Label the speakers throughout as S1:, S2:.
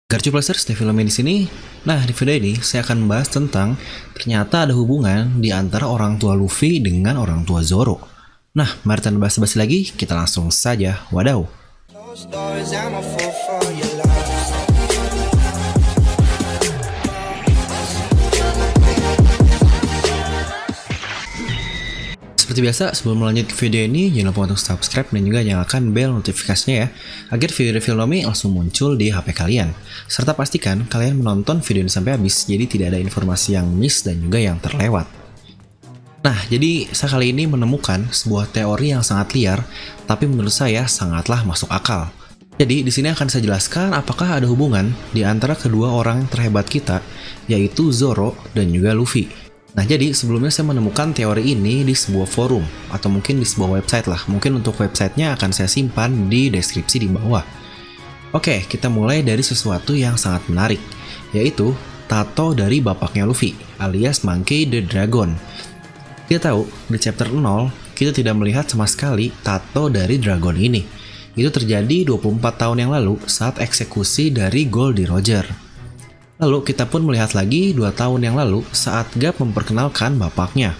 S1: Garcuplasers di film di sini. Nah, di video ini saya akan membahas tentang ternyata ada hubungan di antara orang tua Luffy dengan orang tua Zoro. Nah, mari tanpa basa-basi lagi, kita langsung saja wadaw. Seperti biasa, sebelum melanjut ke video ini, jangan lupa untuk subscribe dan juga nyalakan bel notifikasinya ya, agar video review Nomi langsung muncul di HP kalian. Serta pastikan kalian menonton video ini sampai habis, jadi tidak ada informasi yang miss dan juga yang terlewat. Nah, jadi saya kali ini menemukan sebuah teori yang sangat liar, tapi menurut saya sangatlah masuk akal. Jadi, di sini akan saya jelaskan apakah ada hubungan di antara kedua orang terhebat kita, yaitu Zoro dan juga Luffy. Nah, jadi sebelumnya saya menemukan teori ini di sebuah forum, atau mungkin di sebuah website lah. Mungkin untuk websitenya akan saya simpan di deskripsi di bawah. Oke, kita mulai dari sesuatu yang sangat menarik, yaitu tato dari bapaknya Luffy, alias Monkey the Dragon. Kita tahu, di chapter 0, kita tidak melihat sama sekali tato dari dragon ini. Itu terjadi 24 tahun yang lalu saat eksekusi dari Goldie Roger. Lalu kita pun melihat lagi 2 tahun yang lalu saat Garp memperkenalkan bapaknya.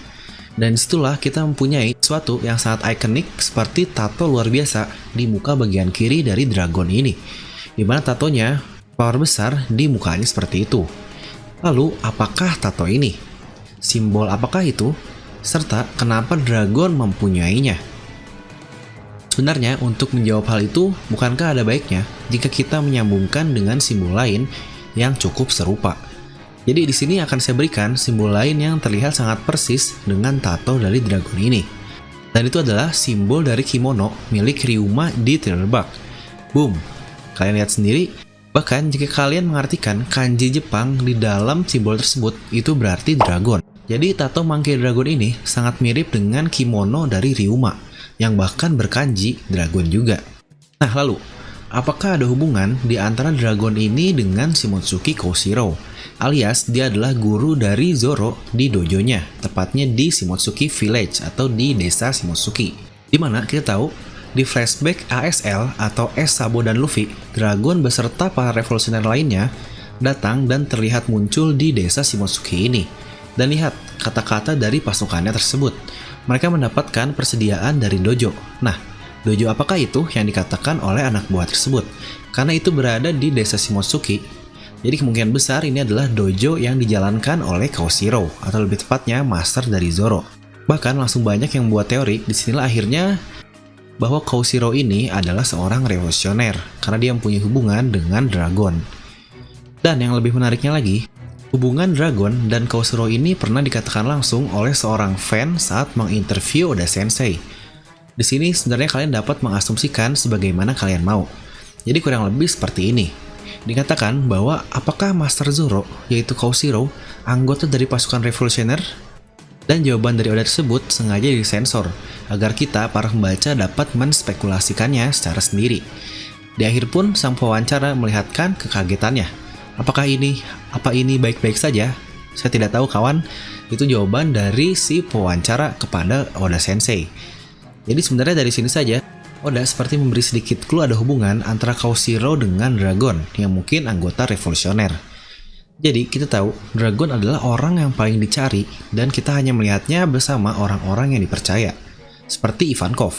S1: Dan disitulah kita mempunyai sesuatu yang sangat ikonik seperti tato luar biasa di muka bagian kiri dari dragon ini. Dimana tatonya power besar di mukanya seperti itu. Lalu apakah tato ini? Simbol apakah itu? Serta kenapa dragon mempunyainya? Sebenarnya untuk menjawab hal itu, bukankah ada baiknya jika kita menyambungkan dengan simbol lain yang cukup serupa. Jadi di sini akan saya berikan simbol lain yang terlihat sangat persis dengan tato dari dragon ini. Dan itu adalah simbol dari kimono milik Ryuma di Thriller Bark. Boom. Kalian lihat sendiri. Bahkan jika kalian mengartikan kanji Jepang di dalam simbol tersebut, itu berarti dragon. Jadi tato Monkey Dragon ini sangat mirip dengan kimono dari Ryuma, yang bahkan berkanji dragon juga. Nah lalu, apakah ada hubungan di antara dragon ini dengan Shimotsuki Koshiro, alias dia adalah guru dari Zoro di dojonya, tepatnya di Shimotsuki Village atau di desa Shimotsuki. Dimana kita tahu, di flashback ASL atau S Sabo dan Luffy, dragon beserta para revolusioner lainnya datang dan terlihat muncul di desa Shimotsuki ini. Dan lihat kata-kata dari pasukannya tersebut. Mereka mendapatkan persediaan dari dojo. Nah, dojo apakah itu yang dikatakan oleh anak buah tersebut? Karena itu berada di desa Shimotsuki, jadi kemungkinan besar ini adalah dojo yang dijalankan oleh Koshiro, atau lebih tepatnya master dari Zoro. Bahkan langsung banyak yang membuat teori, disinilah akhirnya bahwa Koshiro ini adalah seorang revolusioner, karena dia mempunyai hubungan dengan dragon. Dan yang lebih menariknya lagi, hubungan dragon dan Koshiro ini pernah dikatakan langsung oleh seorang fan saat menginterview Oda Sensei. Di sini sebenarnya kalian dapat mengasumsikan sebagaimana kalian mau. Jadi kurang lebih seperti ini. Dikatakan bahwa apakah Master Zoro, yaitu Koshiro, anggota dari pasukan revolusioner? Dan jawaban dari Oda tersebut sengaja disensor, agar kita, para pembaca, dapat menspekulasikannya secara sendiri. Di akhir pun, sang pewawancara melihatkan kekagetannya. Apa ini baik-baik saja? Saya tidak tahu kawan. Itu jawaban dari si pewawancara kepada Oda Sensei. Jadi sebenarnya dari sini saja, Oda seperti memberi sedikit clue ada hubungan antara Koshiro dengan Dragon yang mungkin anggota revolusioner. Jadi kita tahu Dragon adalah orang yang paling dicari dan kita hanya melihatnya bersama orang-orang yang dipercaya. Seperti Ivankov.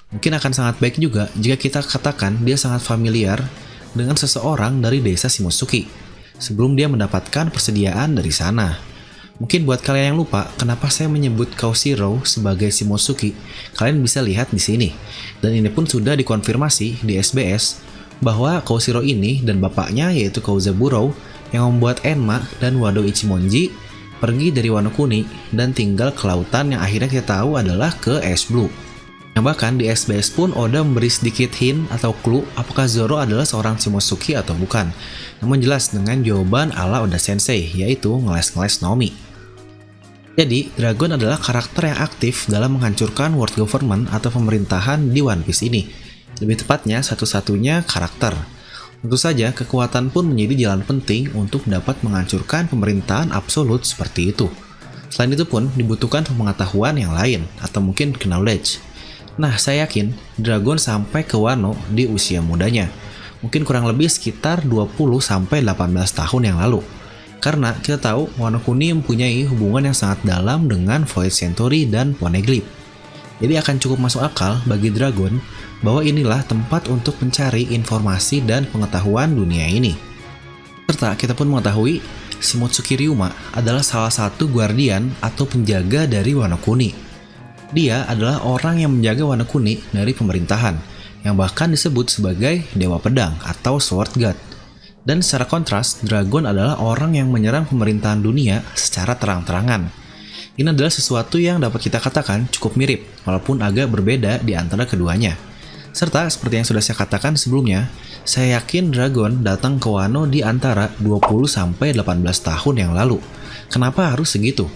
S1: Mungkin akan sangat baik juga jika kita katakan dia sangat familiar dengan seseorang dari desa Shimotsuki sebelum dia mendapatkan persediaan dari sana. Mungkin buat kalian yang lupa kenapa saya menyebut Koshiro sebagai Shimotsuki, kalian bisa lihat di sini. Dan ini pun sudah dikonfirmasi di SBS bahwa Koshiro ini dan bapaknya yaitu Kouzaburo yang membuat Enma dan Wado Ichimonji pergi dari Wano Kuni dan tinggal ke lautan yang akhirnya kita tahu adalah ke Ace Blue. Yang bahkan di SBS pun Oda memberi sedikit hint atau clue apakah Zoro adalah seorang Shimotsuki atau bukan. Namun jelas dengan jawaban ala Oda Sensei, yaitu ngeles-ngeles Nomi. Jadi, Dragon adalah karakter yang aktif dalam menghancurkan world government atau pemerintahan di One Piece ini. Lebih tepatnya, satu-satunya karakter. Tentu saja, kekuatan pun menjadi jalan penting untuk dapat menghancurkan pemerintahan absolut seperti itu. Selain itu pun, dibutuhkan pengetahuan yang lain, atau mungkin knowledge. Nah, saya yakin Dragon sampai ke Wano di usia mudanya. mungkin kurang lebih sekitar 20-18 tahun yang lalu. Karena kita tahu Wano Kuni mempunyai hubungan yang sangat dalam dengan Void Century dan Poneglyph. Jadi akan cukup masuk akal bagi Dragon bahwa inilah tempat untuk mencari informasi dan pengetahuan dunia ini. Serta kita pun mengetahui Shimotsuki Ryuma adalah salah satu guardian atau penjaga dari Wano Kuni. Dia adalah orang yang menjaga Wano Kuni dari pemerintahan, yang bahkan disebut sebagai Dewa Pedang atau Sword God. Dan secara kontras, Dragon adalah orang yang menyerang pemerintahan dunia secara terang-terangan. Ini adalah sesuatu yang dapat kita katakan cukup mirip, walaupun agak berbeda di antara keduanya. Serta seperti yang sudah saya katakan sebelumnya, saya yakin Dragon datang ke Wano di antara 20-18 tahun yang lalu. Kenapa harus segitu?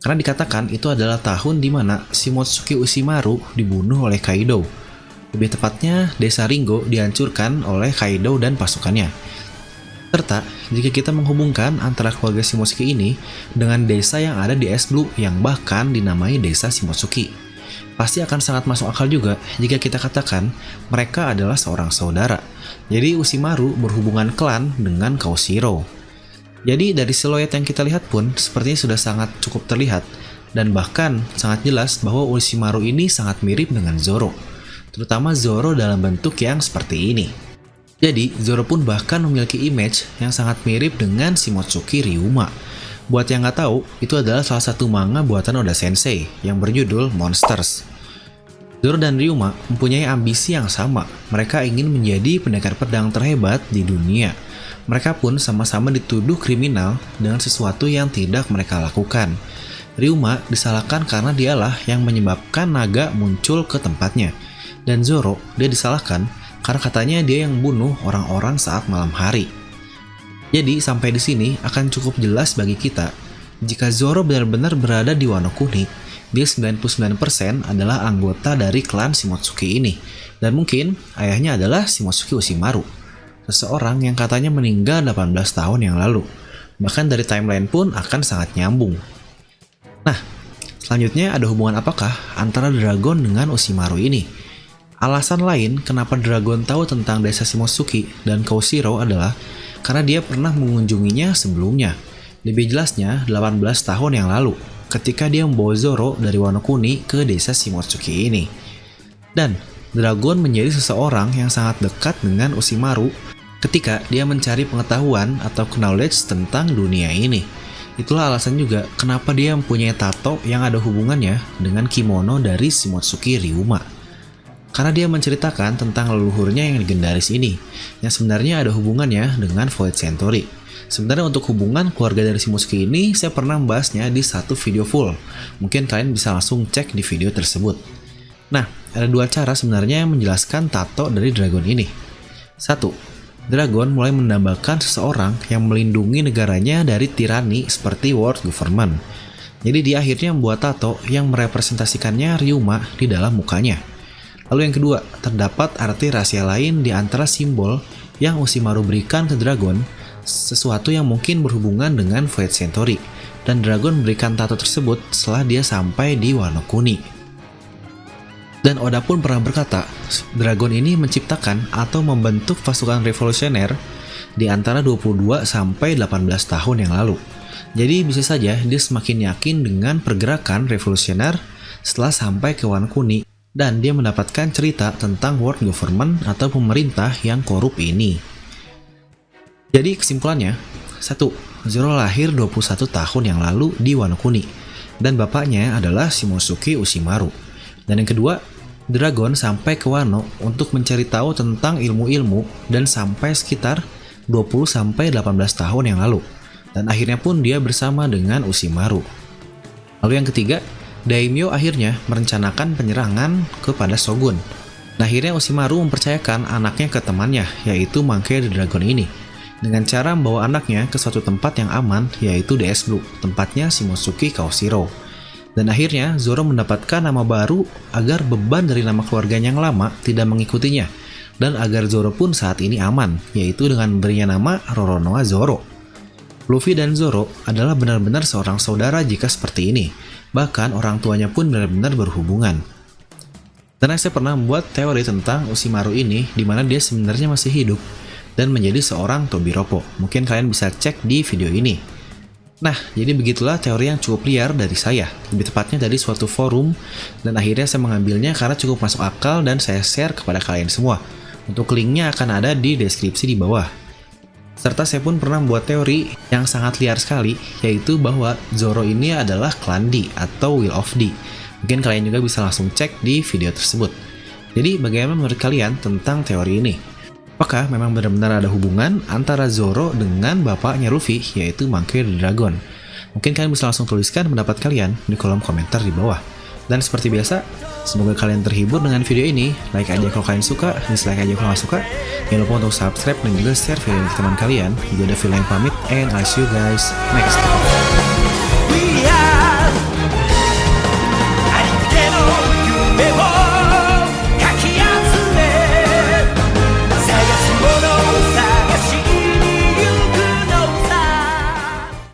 S1: Karena dikatakan itu adalah tahun di mana Shimotsuki Ushimaru dibunuh oleh Kaido. Lebih tepatnya, desa Ringo dihancurkan oleh Kaido dan pasukannya. Serta, jika kita menghubungkan antara keluarga Shimotsuki ini dengan desa yang ada di Es Blue yang bahkan dinamai desa Shimotsuki, pasti akan sangat masuk akal juga jika kita katakan mereka adalah seorang saudara. Jadi Ushimaru berhubungan klan dengan Koshiro. Jadi dari siluet yang kita lihat pun sepertinya sudah sangat cukup terlihat, dan bahkan sangat jelas bahwa Ushimaru ini sangat mirip dengan Zoro, terutama Zoro dalam bentuk yang seperti ini. Jadi, Zoro pun bahkan memiliki image yang sangat mirip dengan Shimotsuki Ryuma. Buat yang nggak tahu, itu adalah salah satu manga buatan Oda Sensei yang berjudul Monsters. Zoro dan Ryuma mempunyai ambisi yang sama. Mereka ingin menjadi pendekar pedang terhebat di dunia. Mereka pun sama-sama dituduh kriminal dengan sesuatu yang tidak mereka lakukan. Ryuma disalahkan karena dialah yang menyebabkan naga muncul ke tempatnya. Dan Zoro, dia disalahkan karena katanya dia yang bunuh orang-orang saat malam hari. Jadi sampai di sini akan cukup jelas bagi kita jika Zoro benar-benar berada di Wano Kuni, dia 99% adalah anggota dari klan Shimotsuki ini. Dan mungkin ayahnya adalah Shimotsuki Ushimaru, seseorang yang katanya meninggal 18 tahun yang lalu. Bahkan dari timeline pun akan sangat nyambung. Nah, selanjutnya ada hubungan apakah antara Dragon dengan Ushimaru ini? Alasan lain kenapa Dragon tahu tentang desa Shimotsuki dan Koshiro adalah karena dia pernah mengunjunginya sebelumnya. Lebih jelasnya 18 tahun yang lalu, ketika dia membawa Zoro dari Wano Kuni ke desa Shimotsuki ini. Dan Dragon menjadi seseorang yang sangat dekat dengan Ushimaru ketika dia mencari pengetahuan atau knowledge tentang dunia ini. Itulah alasan juga kenapa dia mempunyai tato yang ada hubungannya dengan kimono dari Shimotsuki Ryuma. Karena dia menceritakan tentang leluhurnya yang legendaris ini, yang sebenarnya ada hubungannya dengan Void Century. Sebenarnya untuk hubungan keluarga dari Shimotsuki ini, saya pernah membahasnya di satu video full. Mungkin kalian bisa langsung cek di video tersebut. Nah, ada dua cara sebenarnya yang menjelaskan tato dari Dragon ini. 1. Dragon mulai mendambakan seseorang yang melindungi negaranya dari tirani seperti World Government. Jadi dia akhirnya membuat tato yang merepresentasikannya Ryuma di dalam mukanya. Lalu yang kedua, terdapat arti rahasia lain di antara simbol yang Ushimaru berikan ke Dragon, sesuatu yang mungkin berhubungan dengan Void Century, dan Dragon memberikan tato tersebut setelah dia sampai di Wano Kuni. Dan Oda pun pernah berkata, Dragon ini menciptakan atau membentuk pasukan revolusioner di antara 22 sampai 18 tahun yang lalu. Jadi bisa saja dia semakin yakin dengan pergerakan revolusioner setelah sampai ke Wano Kuni, dan dia mendapatkan cerita tentang world government atau pemerintah yang korup ini. Jadi kesimpulannya, 1. Zoro lahir 21 tahun yang lalu di Wano Kuni, dan bapaknya adalah Shimotsuki Ushimaru. Dan yang kedua, Dragon sampai ke Wano untuk mencari tahu tentang ilmu-ilmu dan sampai sekitar 20-18 tahun yang lalu. Dan akhirnya pun dia bersama dengan Ushimaru. Lalu yang ketiga, Daimyo akhirnya merencanakan penyerangan kepada Shogun. Nah, akhirnya Ushimaru mempercayakan anaknya ke temannya, yaitu Monkey the Dragon ini, dengan cara membawa anaknya ke suatu tempat yang aman, yaitu di Es Blue, tempatnya Shimotsuki Koshiro. Dan akhirnya Zoro mendapatkan nama baru agar beban dari nama keluarganya yang lama tidak mengikutinya, dan agar Zoro pun saat ini aman, yaitu dengan memberinya nama Roronoa Zoro. Luffy dan Zoro adalah benar-benar seorang saudara jika seperti ini. Bahkan orang tuanya pun benar-benar berhubungan. Dan saya pernah membuat teori tentang Ushimaru ini, di mana dia sebenarnya masih hidup, dan menjadi seorang Tobiropo. Mungkin kalian bisa cek di video ini. Nah, jadi begitulah teori yang cukup liar dari saya, lebih tepatnya dari suatu forum, dan akhirnya saya mengambilnya karena cukup masuk akal dan saya share kepada kalian semua. Untuk linknya akan ada di deskripsi di bawah. Serta saya pun pernah membuat teori yang sangat liar sekali, yaitu bahwa Zoro ini adalah klan D atau Will of D. Mungkin kalian juga bisa langsung cek di video tersebut. Jadi bagaimana menurut kalian tentang teori ini? Apakah memang benar-benar ada hubungan antara Zoro dengan bapaknya Luffy, yaitu Monkey D. Dragon? Mungkin kalian bisa langsung tuliskan pendapat kalian di kolom komentar di bawah. Dan seperti biasa, semoga kalian terhibur dengan video ini. Like aja kalau kalian suka, dislike aja kalau nggak suka. Jangan lupa untuk subscribe dan juga share video ini ke teman kalian. Gue ada video yang pamit, and I'll see you guys next time.